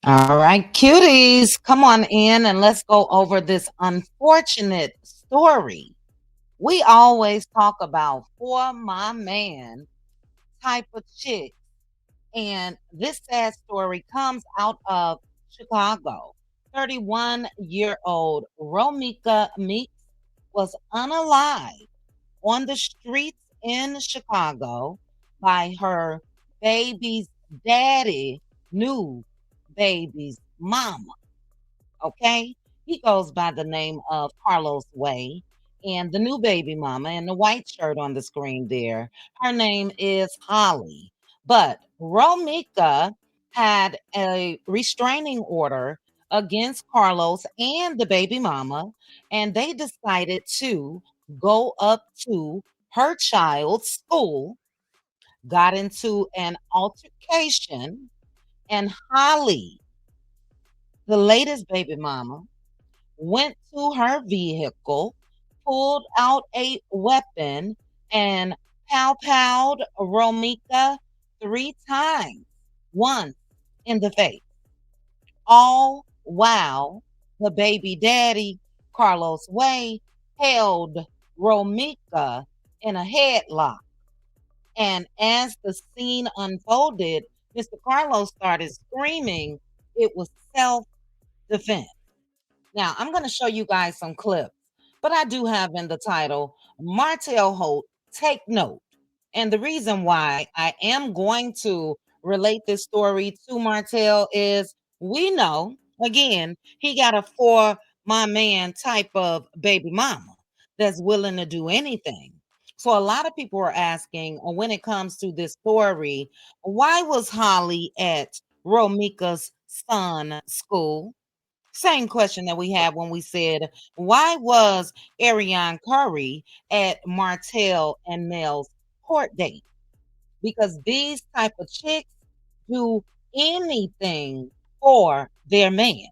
All right, cuties, come on in and let's go over this unfortunate story. We always talk about for my man type of chick, and this sad story comes out of Chicago. 31-year-old Romeca Meeks was unalive on the streets in Chicago by her baby's daddy, new baby's mama. Okay. He goes by the name of Carlos Way. And the new baby mama in the white shirt on the screen there, her name is Holly. But Romika had a restraining order against Carlos and the baby mama, and they decided to go up to her child's school, got into an altercation, and Holly, the latest baby mama, went to her vehicle, pulled out a weapon, and pow-powed Romika 3 times, once in the face. All while the baby daddy, Carlos Way, held Romika in a headlock. And as the scene unfolded, Mr. Carlos started screaming it was self defense. Now, I'm going to show you guys some clips, but I do have in the title Martell Holt, take note. And the reason why I am going to relate this story to Martell is we know, again, he got a for my man type of baby mama that's willing to do anything. So a lot of people are asking when it comes to this story, why was Holly at Romika's son school? Same question that we had when we said, why was Ariane Curry at Martell and Mel's court date? Because these type of chicks do anything for their man.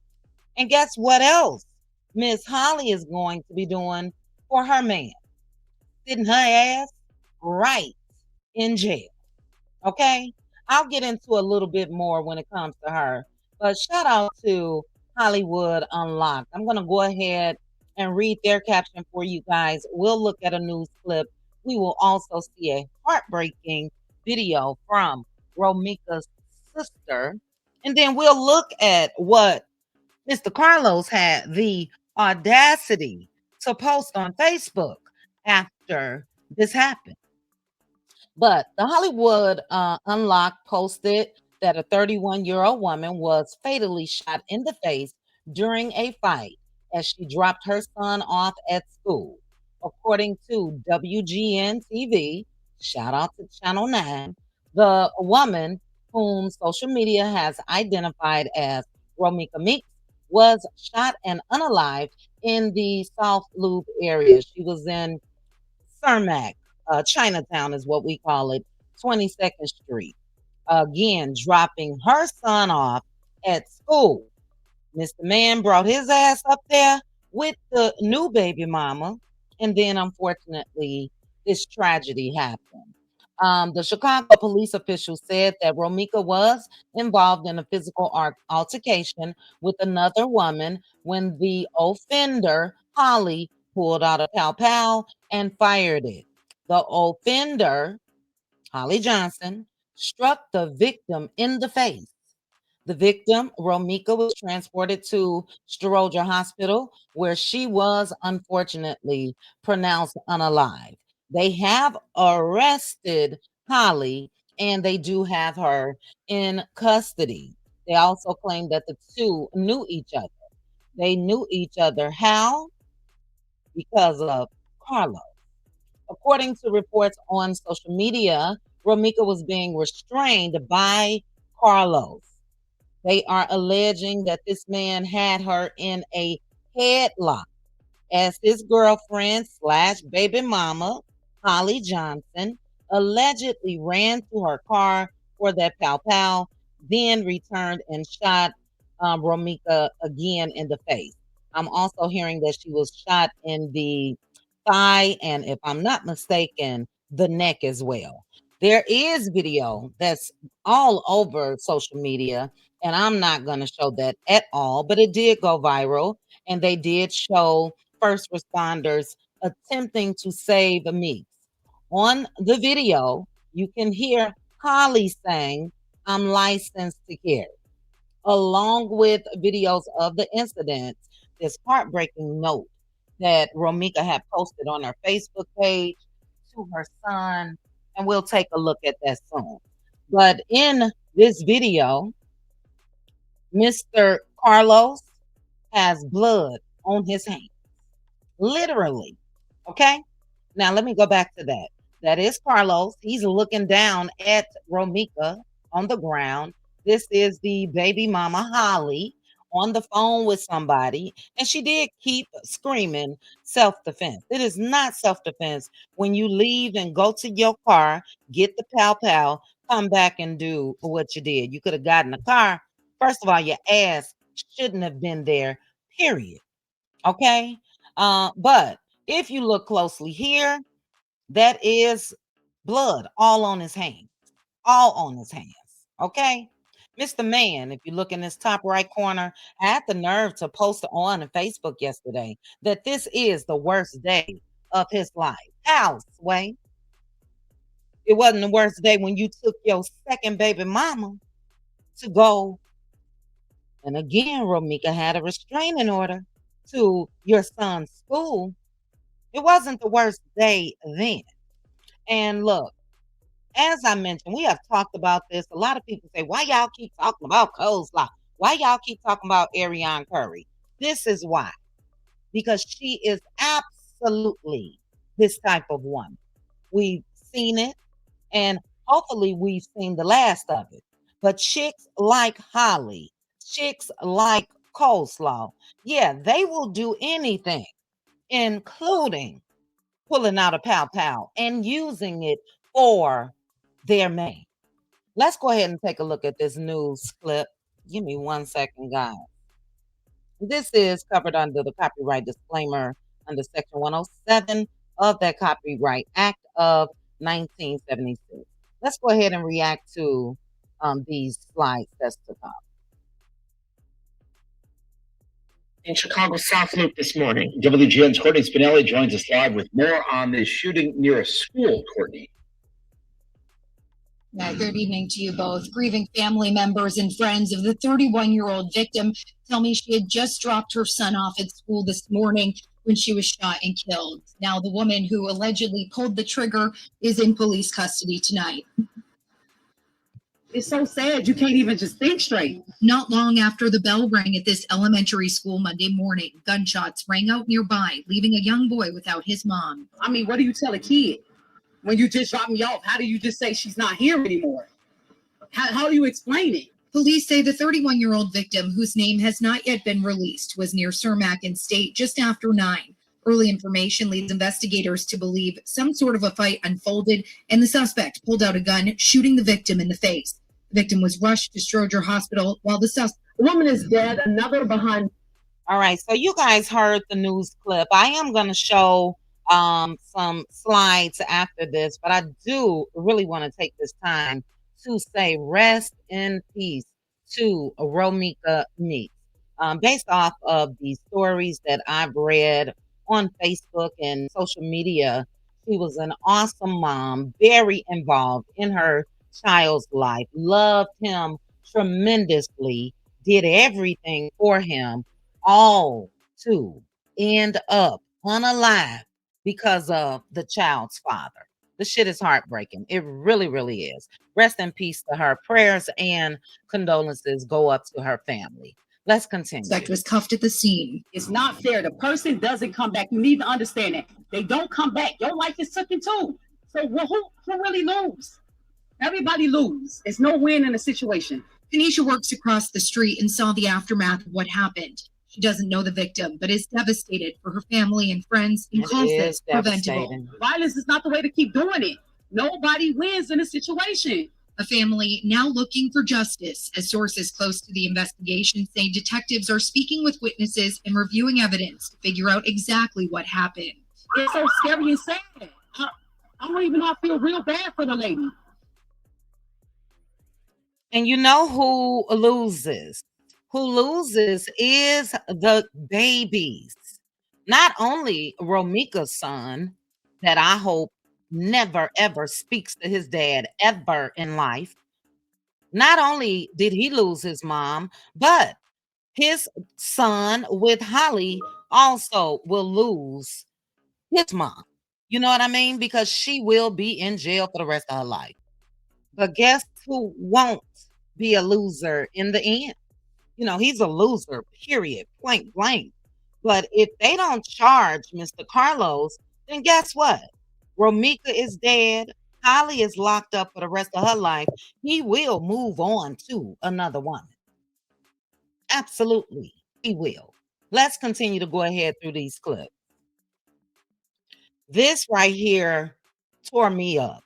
And guess what else Miss Holly is going to be doing for her man? Sitting her ass right in jail. Okay. I'll get into a little bit more when it comes to her. But shout out to Hollywood Unlocked. I'm going to go ahead and read their caption for you guys. We'll look at a news clip. We will also see a heartbreaking video from Romika's sister. And then we'll look at what Mr. Carlos had the audacity to post on Facebook after this happened. But the Hollywood Unlocked posted that a 31-year-old woman was fatally shot in the face during a fight as she dropped her son off at school. According to WGN TV, shout out to Channel 9, the woman, whom social media has identified as Romeca Meeks, was shot and unalived in the South Loop area. She was in Cermak, Chinatown is what we call it, 22nd Street. Again, dropping her son off at school. Mr. Man brought his ass up there with the new baby mama, and then unfortunately, this tragedy happened. The Chicago police official said that Romika was involved in a physical altercation with another woman when the offender, Holly, pulled out a pow pow and fired it. The offender, Holly Johnson, struck the victim in the face. The victim, Romika, was transported to Stroger Hospital, where she was unfortunately pronounced unalive. They have arrested Holly and they do have her in custody. They also claim that the two knew each other. They knew each other how? Because of Carlos. According to reports on social media, Romika was being restrained by Carlos. They are alleging that this man had her in a headlock as his girlfriend slash baby mama, Holly Johnson, allegedly ran to her car for that pow pow, then returned and shot Romika again in the face. I'm also hearing that she was shot in the thigh and, if I'm not mistaken, the neck as well. There is video that's all over social media And I'm not going to show that at all, but it did go viral. And they did show first responders attempting to save Meeks. On the video, you can hear Holly saying, "I'm licensed to carry," along with videos of the incidents. This heartbreaking note that Romeca had posted on her Facebook page to her son, and we'll take a look at that soon. But in this video, Mr. Carlos has blood on his hand, literally. Okay. Now let me go back to that. That is Carlos. He's looking down at Romeca on the ground. This is the baby mama Holly on the phone with somebody, and she did keep screaming self-defense. It is not self-defense when you leave and go to your car, get the pow pow, come back and do what you did. You could have gotten a car. First of all, your ass shouldn't have been there, period. Okay. But if you look closely here, that is blood all on his hands, all on his hands. Okay. Mr. Man, if you look in this top right corner, I had the nerve to post on Facebook yesterday that this is the worst day of his life. How, Sway? It wasn't the worst day when you took your second baby mama to go. And again, Romeca had a restraining order to your son's school. It wasn't the worst day then. And look, as I mentioned, we have talked about this. A lot of people say, why y'all keep talking about coleslaw? Why y'all keep talking about Ariane Curry? This is why. Because she is absolutely this type of woman. We've seen it, and hopefully we've seen the last of it. But chicks like Holly, chicks like coleslaw, yeah, they will do anything, including pulling out a pow pow and using it for their man. Let's go ahead and take a look at this news clip. Give me 1 second, guys. This is covered under the copyright disclaimer under Section 107 of that Copyright Act of 1976. Let's go ahead and react to these slides that's to come. In Chicago South Loop this morning, WGN's Courtney Spinelli joins us live with more on this shooting near a school. Courtney. Yeah, good evening to you both. Grieving family members and friends of the 31-year-old victim tell me she had just dropped her son off at school this morning when she was shot and killed. Now, the woman who allegedly pulled the trigger is in police custody tonight. It's so sad. You can't even just think straight. Not long after the bell rang at this elementary school Monday morning, gunshots rang out nearby, leaving a young boy without his mom. I mean, what do you tell a kid when you just drop me off? How do you just say she's not here anymore? How do you explain it? Police say the 31-year-old victim, whose name has not yet been released, was near Cermak and State just after 9. Early information leads investigators to believe some sort of a fight unfolded and the suspect pulled out a gun, shooting the victim in the face. The victim was rushed to Stroger Hospital while the woman is dead, another behind. All right, so you guys heard the news clip. I am going to show some slides after this, but I do really want to take this time to say rest in peace to Romeca Meeks. Based off of the stories that I've read on Facebook and social media, she was an awesome mom, very involved in her child's life, loved him tremendously, did everything for him, all to end up unalive because of the child's father. The shit is heartbreaking. It really, really is. Rest in peace to her. Prayers and condolences go up to her family. Let's continue. Suspect was cuffed at the scene. It's not fair. The person doesn't come back. You need to understand that. They don't come back. Your life is taken too. So who really lose? Everybody lose. There's no win in the situation. Tanisha works across the street and saw the aftermath of what happened. She doesn't know the victim, but is devastated for her family and friends and calls this preventable. Violence is not the way to keep doing it. Nobody wins in a situation. A family now looking for justice, as sources close to the investigation say detectives are speaking with witnesses and reviewing evidence to figure out exactly what happened. It's so scary and sad. I don't even know. I feel real bad for the lady. And you know who loses? Who loses is the babies. Not only Romeca's son, that I hope never ever speaks to his dad ever in life. Not only did he lose his mom, but his son with Holly also will lose his mom. You know what I mean? Because she will be in jail for the rest of her life. But guess who won't be a loser in the end? You know, he's a loser, period, point blank. But if they don't charge Mr. Carlos, then guess what? Romeca is dead. Holly is locked up for the rest of her life. He will move on to another woman. Absolutely, he will. Let's continue to go ahead through these clips. This right here tore me up.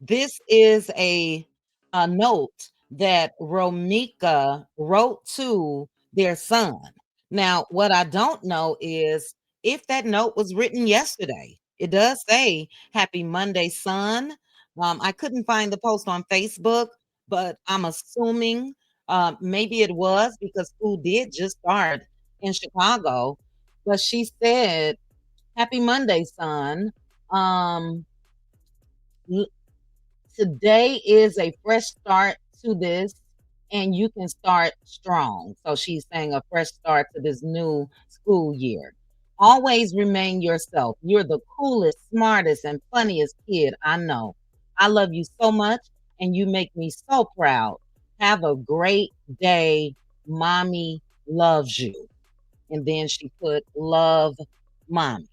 This is a note that Romeca wrote to their son. Now, what I don't know is if that note was written yesterday. It does say Happy Monday, son. I couldn't find the post on Facebook, but I'm assuming maybe it was because school did just start in Chicago. But she said, Happy Monday, son. Um, Today is a fresh start to this, and you can start strong. So she's saying a fresh start to this new school year. Always remain yourself. You're the coolest, smartest, and funniest kid I know. I love you so much, and you make me so proud. Have a great day. Mommy loves you. And then she put love, mommy.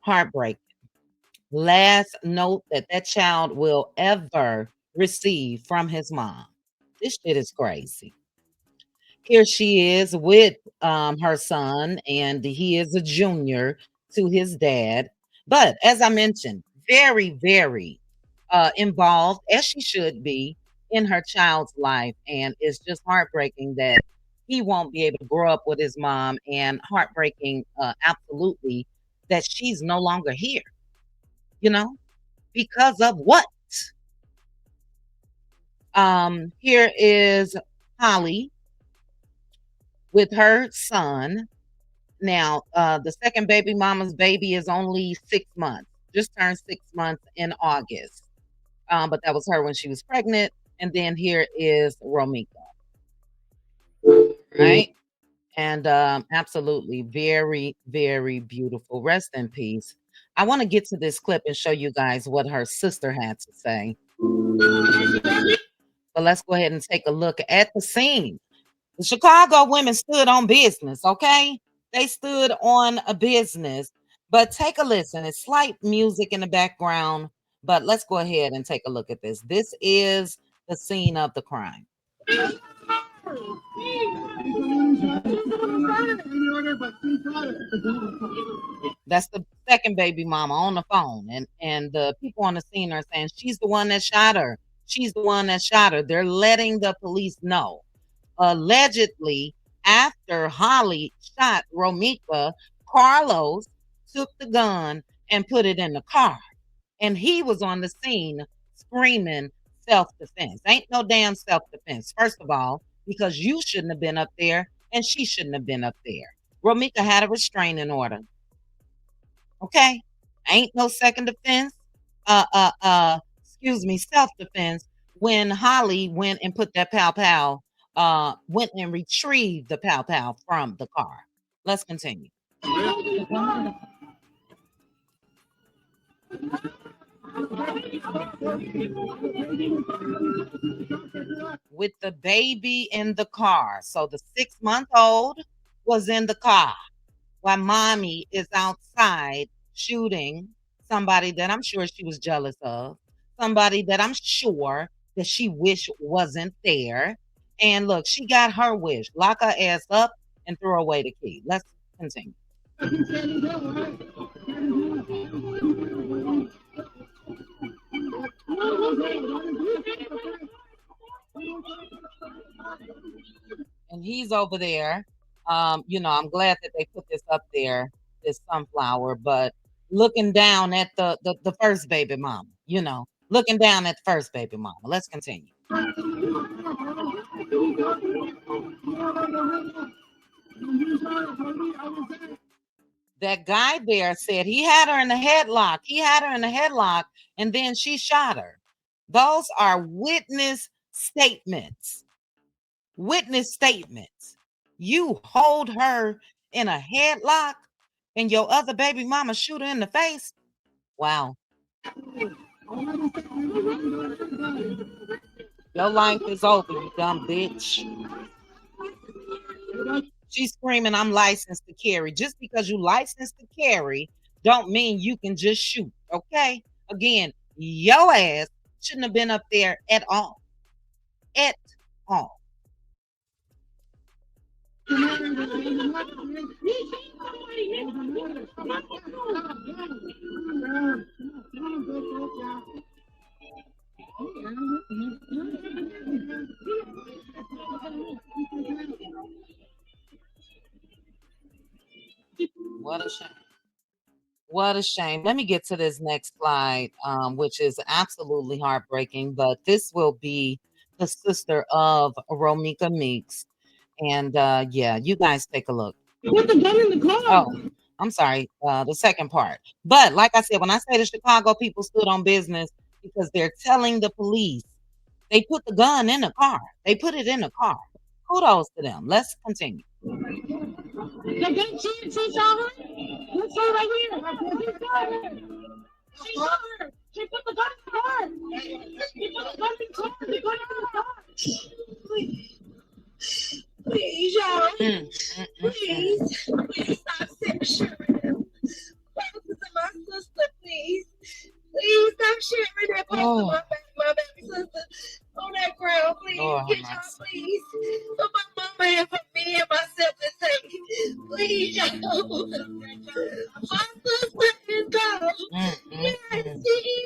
Heartbreak. Last note that that child will ever receive from his mom. This shit is crazy. Here she is with her son, and he is a junior to his dad. But as I mentioned, very, very involved, as she should be, in her child's life. And it's just heartbreaking that he won't be able to grow up with his mom, and heartbreaking, absolutely, that she's no longer here, you know? Because of what? Here is Holly with her son. Now, the second baby mama's baby is only 6 months, just turned 6 months in August. But that was her when she was pregnant. And then here is Romeca, right? And absolutely very, very beautiful. Rest in peace. I want to get to this clip and show you guys what her sister had to say. But let's go ahead and take a look at the scene. The Chicago women stood on business, okay? They stood on a business. But take a listen. It's slight music in the background, but let's go ahead and take a look at this. This is the scene of the crime. That's the second baby mama on the phone. And the people on the scene are saying she's the one that shot her. She's the one that shot her. They're letting the police know. Allegedly, after Holly shot Romeca, Carlos took the gun and put it in the car. And he was on the scene screaming self-defense. Ain't no damn self-defense, first of all, because you shouldn't have been up there and she shouldn't have been up there. Romeca had a restraining order. Okay? Ain't no second defense. Excuse me, self-defense when Holly went and put that pow, went and retrieved the pow from the car. Let's continue. With the baby in the car. So the 6-month-old was in the car while mommy is outside shooting somebody that I'm sure she was jealous of, somebody that I'm sure that she wished wasn't there. And look, she got her wish. Lock her ass up and throw away the key. Let's continue. And he's over there. You know, I'm glad that they put this up there, this sunflower, but looking down at the first baby mama, you know, looking down at the first baby mama. Let's continue. That guy there said he had her in a headlock. He had her in a headlock and then she shot her. Those are witness statements. Witness statements. You hold her in a headlock and your other baby mama shoot her in the face. Wow. Your life is over, you dumb bitch. She's screaming, I'm licensed to carry. Just because you licensed to carry don't mean you can just shoot, okay? Again, your ass shouldn't have been up there at all. At all. What a shame. What a shame. Let me get to this next slide, which is absolutely heartbreaking, but this will be the sister of Romeca Meeks. And yeah, you guys take a look. Put the gun in the car. Oh, I'm sorry, the second part. But like I said, when I say the Chicago people stood on business because they're telling the police, they put the gun in the car. They put it in the car. Kudos to them. Let's continue. She saw her. Let's her right here. She saw her. She saw her. She put the gun in the car. She put the gun in the car. She put it in the car. Please, y'all. Please stop sharing them. Poses of my sister, please. Please stop sharing that post of my baby sister on that ground, please. Get y'all, please. For my mama and for me and myself to take. Please, y'all. My sister is gone. Please.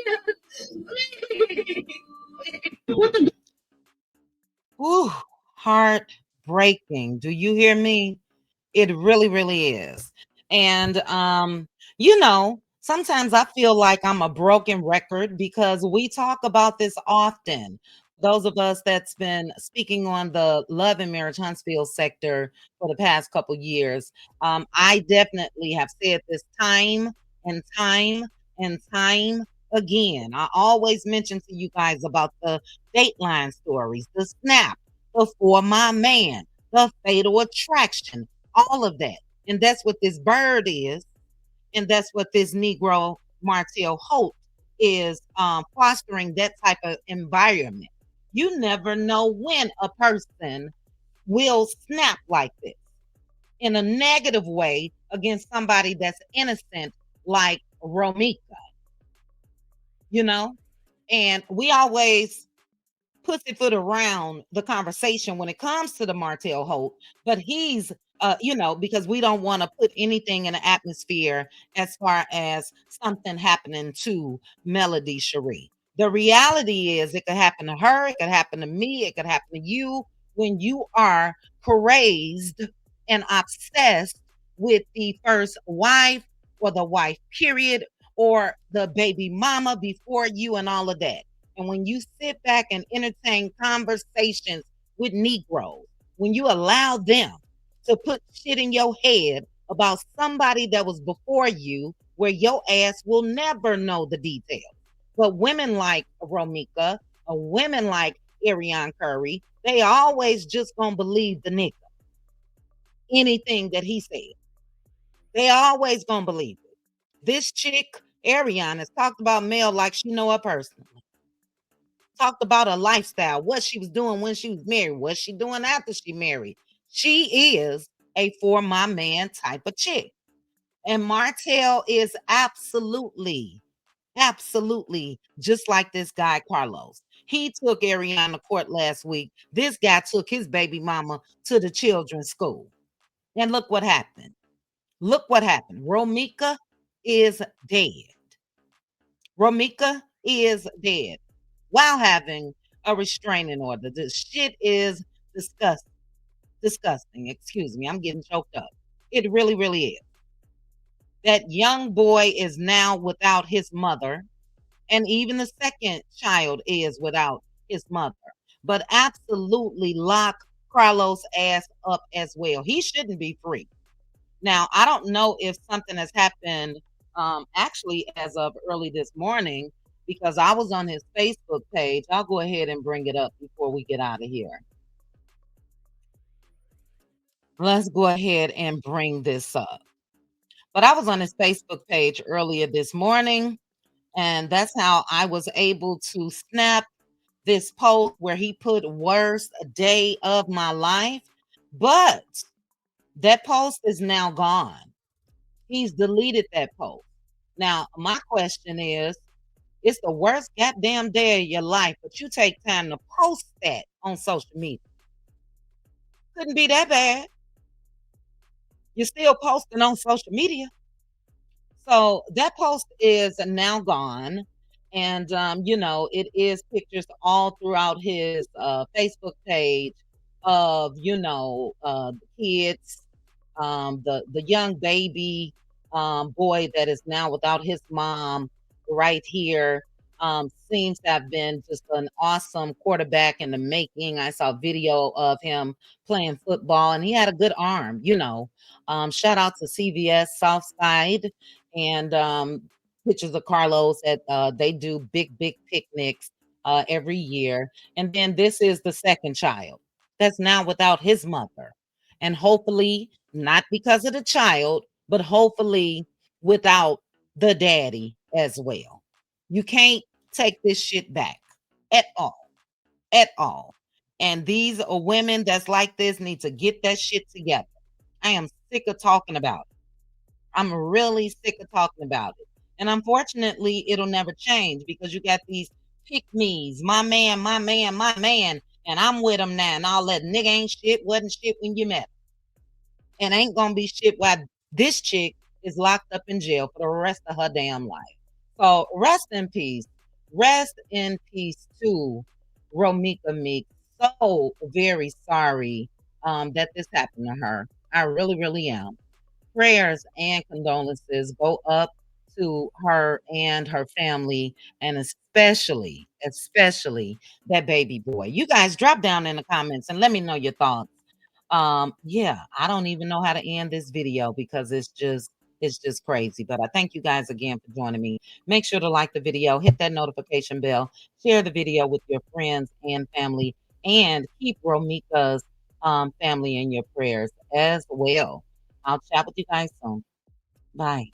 Ooh, heartbreaking. Do you hear me? It really, really is. And you know, sometimes I feel like I'm a broken record because we talk about this often. Those of us that's been speaking on the love and marriage Huntsville sector for the past couple years, I definitely have said this time and time and time again. I always mention to you guys about the Dateline stories, the snap, the For My Man, the Fatal Attraction, all of that. And that's what this bird is. And that's what this Negro Martell Holt is fostering, that type of environment. You never know when a person will snap like this in a negative way against somebody that's innocent like Romeca, you know? And we always pussyfoot around the conversation when it comes to the Martell Holt, but he's you know, because we don't want to put anything in the atmosphere as far as something happening to Melody Cherie. The reality is it could happen to her, it could happen to me, it could happen to you when you are crazed and obsessed with the first wife or the wife period or the baby mama before you and all of that. And when you sit back and entertain conversations with Negroes, when you allow them to put shit in your head about somebody that was before you, where your ass will never know the details. But women like Romeca or women like Ariane Curry, they always just gonna believe the nigga. Anything that he said. They always gonna believe it. This chick, Ariane, has talked about Mel like she know her personally. Talked about her lifestyle, what she was doing when she was married, what she doing after she married. She is a For My Man type of chick. And Martell is absolutely just like this guy, Carlos. He took Ariana to court last week. This guy took his baby mama to the children's school. And look what happened. Look what happened. Romeca is dead. Romeca is dead while having a restraining order. This shit is disgusting. Disgusting. Excuse me. I'm getting choked up. It really, really is. That young boy is now without his mother, and even the second child is without his mother. but absolutely lock Carlos' ass up as well. He shouldn't be free. Now, I don't know if something has happened actually as of early this morning because I was on his Facebook page. I'll go ahead and bring it up before we get out of here. Let's go ahead and bring this up. But I was on his Facebook page earlier this morning, and that's how I was able to snap this post where he put worst day of my life. But that post is now gone. He's deleted that post. Now, my question is, it's the worst goddamn day of your life, but you take time to post that on social media. Couldn't be that bad. You're still posting on social media. So that post is now gone. And, it is pictures all throughout his Facebook page of, the kids, the young baby boy that is now without his mom right here. Seems to have been just an awesome quarterback in the making. I saw video of him playing football, and he had a good arm. Shout out to CVS Southside and pictures of Carlos at they do big picnics every year. And then this is the second child that's now without his mother. And hopefully, not because of the child, but hopefully without the daddy as well. You can't take this shit back at all. At all. And these women that's like this need to get that shit together. I am sick of talking about it. I'm really sick of talking about it. And unfortunately, it'll never change because you got these pick me's, my man, my man, my man, and I'm with him now. And all that nigga ain't shit, wasn't shit when you met him. And ain't gonna be shit while this chick is locked up in jail for the rest of her damn life. So rest in peace. Rest in peace to Romeca Meeks. So very sorry that this happened to her. I really, really am. Prayers and condolences go up to her and her family, and especially that baby boy. You guys drop down in the comments and let me know your thoughts. Yeah, I don't even know how to end this video because it's just crazy. But I thank you guys again for joining me. Make sure to like the video, hit that notification bell, share the video with your friends and family, and keep Romeca's family in your prayers as well. I'll chat with you guys soon. Bye.